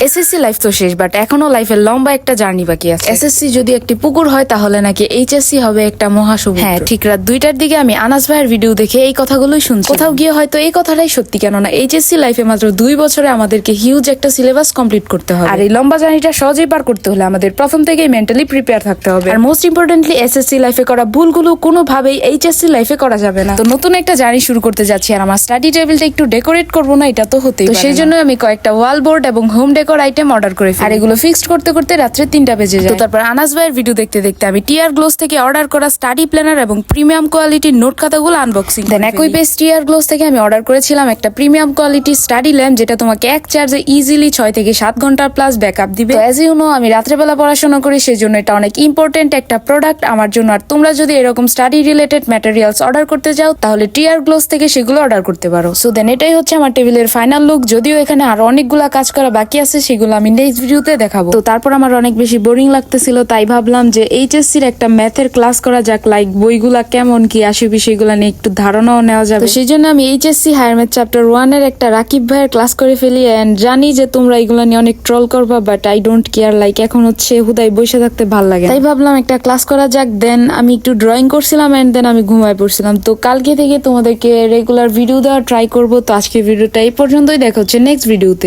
SSC life তো শেষ, but এখনো লাইফের লম্বা একটা জার্নি বাকি আছে। এসএসসি যদি একটি পুকুর হয় তাহলে নাকি এইচএসসি হবে একটা মহাসমুদ্র। হ্যাঁ, ঠিক রাত 2টার দিকে আমি আনাস ভাইয়ের ভিডিও দেখে এই কথাগুলোই শুনছি। কোথাও গিয়ে হয়তো এই কথাটাই সত্যি, কেননা এইচএসসি লাইফে মাত্র 2 বছরে আমাদেরকে হিউজ একটা সিলেবাস কমপ্লিট করতে হবে। আর এই লম্বা জার্নিটা সহজেই পার করতে হলে আমাদের প্রথম থেকেই মেন্টালি প্রিপেয়ার থাকতে হবে। আর মোস্ট ইম্পর্টেন্টলি এসএসসি লাইফে করা ভুলগুলো কোনোভাবেই এইচএসসি লাইফে করা যাবে না। তো নতুন একটা জার্নি শুরু করতে যাচ্ছি, আর আমার স্টাডি টেবিলটা একটু ডেকোরেট করবো না, এটা তো হতেই পারে না। সেই জন্য আমি কয়েকটা ওয়াল বোর্ড এবং হোম ডেকোর আইটেম অর্ডার করে ফেলি। আর এগুলো ফিক্সড করতে করতে রাত্রে 3টা বেজে যায়। তো তারপর আনাস ভাইয়ের ভিডিও দেখতে দেখতে আমি টিআর গ্লোস থেকে অর্ডার করা স্টাডি প্ল্যানার এবং প্রিমিয়াম কোয়ালিটির নোট খাতাগুলো আনবক্সিং। দেন একই পেজ টিআর গ্লোস থেকে আমি অর্ডার করেছিলাম একটা প্রিমিয়াম কোয়ালিটি স্টাডি ল্যাম্প, যেটা তোমাকে এক চার্জে ইজিলি 6 থেকে 7 ঘন্টা প্লাস ব্যাকআপ দিবে। অ্যাজ ইউ নো, আমি রাত্রেবেলা পড়াশোনা করি, সেজন্য এটা অনেক ইম্পর্টেন্ট একটা প্রোডাক্ট আমার জন্য। আর তোমরা যদি এরকম স্টাডি রিলেটেড ম্যাটেরিয়ালস অর্ডার করতে যাও তাহলে টিআর গ্লোস থেকে সেগুলো অর্ডার করতে পারো। সো দেন এটাই হচ্ছে আমার টেবিলের ফাইনাল লুক। যদিও এখানে আরো অনেকগুলা কাজ করা বাকি আছে, সেগুলো আমি নেক্সট ভিডিওতে দেখাবো। তো তারপর আমার অনেক বেশি বোরিং লাগতেছিল, তাই ভাবলাম যে এইচএসসির একটা ম্যাথের ক্লাস করা যাক, লাইক বইগুলা কেমন কি আসে বিষয়গুলা নিয়ে একটু ধারণাও নেওয়া যাবে। তো সেই জন্য আমি এইচএসসি হায়ার ম্যাথ চ্যাপ্টার 1 এর একটা রাকিব ভাইয়ের ক্লাস করে ফেলি। এন্ড জানি যে তোমরা এগুলো নিয়ে অনেক ট্রল করবা, but I don't care. Like এখন হচ্ছে হুদাই বসে থাকতে ভাল লাগে, তাই ভাবলাম একটা ক্লাস করা যাক। দেন আমি একটু ড্রয়িং করছিলাম এন্ড দেন আমি ঘুমায় পড়ছিলাম। তো কালকে থেকে তোমাদেরকে রেগুলার ভিডিও দেওয়া ট্রাই করবো। তো আজকে ভিডিওটা এই পর্যন্তই, দেখা হচ্ছে নেক্সট ভিডিওতে।